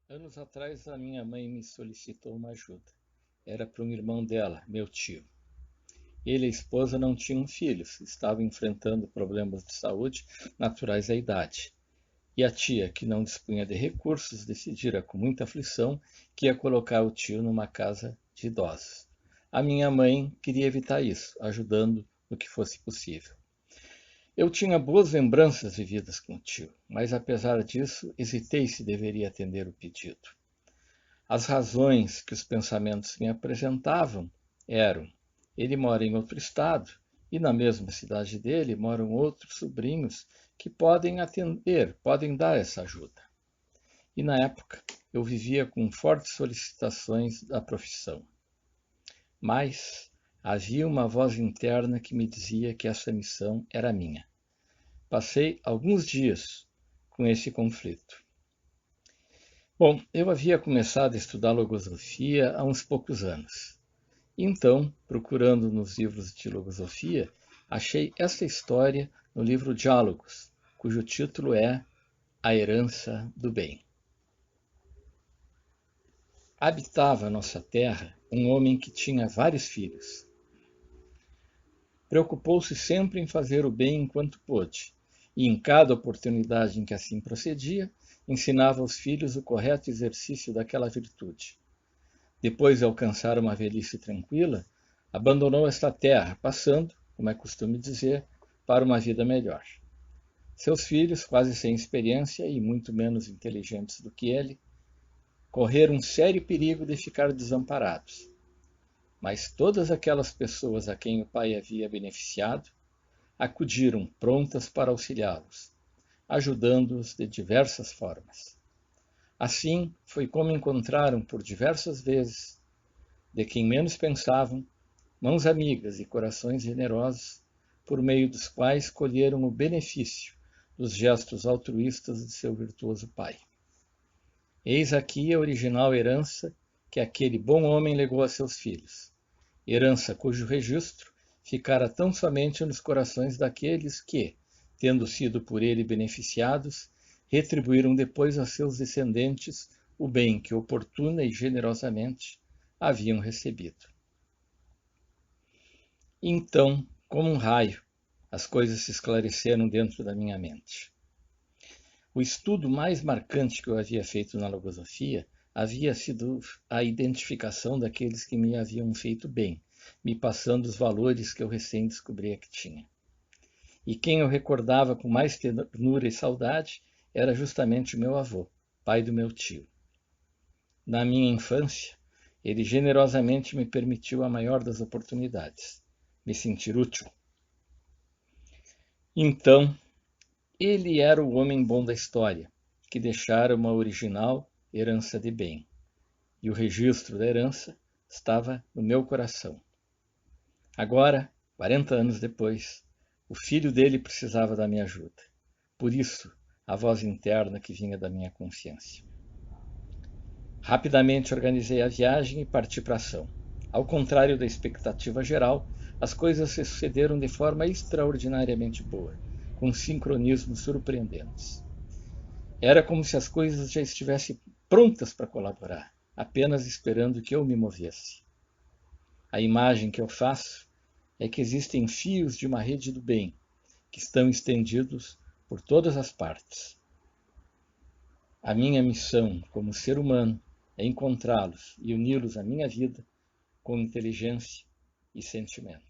Anos atrás, a minha mãe me solicitou uma ajuda. Era para um irmão dela, meu tio. Ele e a esposa não tinham filhos, estavam enfrentando problemas de saúde naturais à idade. E a tia, que não dispunha de recursos, decidira com muita aflição que ia colocar o tio numa casa de idosos. A minha mãe queria evitar isso, ajudando no que fosse possível. Eu tinha boas lembranças vividas com o tio, mas apesar disso, hesitei se deveria atender o pedido. As razões que os pensamentos me apresentavam eram: ele mora em outro estado e na mesma cidade dele moram outros sobrinhos que podem atender, podem dar essa ajuda. E na época eu vivia com fortes solicitações da profissão. Mas havia uma voz interna que me dizia que essa missão era minha. Passei alguns dias com esse conflito. Bom, eu havia começado a estudar logosofia há uns poucos anos. Então, procurando nos livros de logosofia, achei essa história no livro Diálogos, cujo título é A Herança do Bem. Habitava nossa terra um homem que tinha vários filhos. Preocupou-se sempre em fazer o bem enquanto pôde, e em cada oportunidade em que assim procedia, ensinava aos filhos o correto exercício daquela virtude. Depois de alcançar uma velhice tranquila, abandonou esta terra, passando, como é costume dizer, para uma vida melhor. Seus filhos, quase sem experiência e muito menos inteligentes do que ele, correram um sério perigo de ficar desamparados. Mas todas aquelas pessoas a quem o pai havia beneficiado acudiram prontas para auxiliá-los, ajudando-os de diversas formas. Assim foi como encontraram por diversas vezes, de quem menos pensavam, mãos amigas e corações generosos, por meio dos quais colheram o benefício dos gestos altruístas de seu virtuoso pai. Eis aqui a original herança que aquele bom homem legou a seus filhos, herança cujo registro ficara tão somente nos corações daqueles que, tendo sido por ele beneficiados, retribuíram depois a seus descendentes o bem que oportuna e generosamente haviam recebido. Então, como um raio, as coisas se esclareceram dentro da minha mente. O estudo mais marcante que eu havia feito na logosofia havia sido a identificação daqueles que me haviam feito bem, me passando os valores que eu recém descobria que tinha. E quem eu recordava com mais ternura e saudade era justamente o meu avô, pai do meu tio. Na minha infância, ele generosamente me permitiu a maior das oportunidades, me sentir útil. Então, ele era o homem bom da história, que deixara uma original herança de bem. E o registro da herança estava no meu coração. Agora, 40 anos depois, o filho dele precisava da minha ajuda. Por isso, a voz interna que vinha da minha consciência. Rapidamente organizei a viagem e parti para a ação. Ao contrário da expectativa geral, as coisas se sucederam de forma extraordinariamente boa, com sincronismos surpreendentes. Era como se as coisas já estivessem prontas para colaborar, apenas esperando que eu me movesse. A imagem que eu faço é que existem fios de uma rede do bem que estão estendidos por todas as partes. A minha missão como ser humano é encontrá-los e uni-los à minha vida com inteligência e sentimento.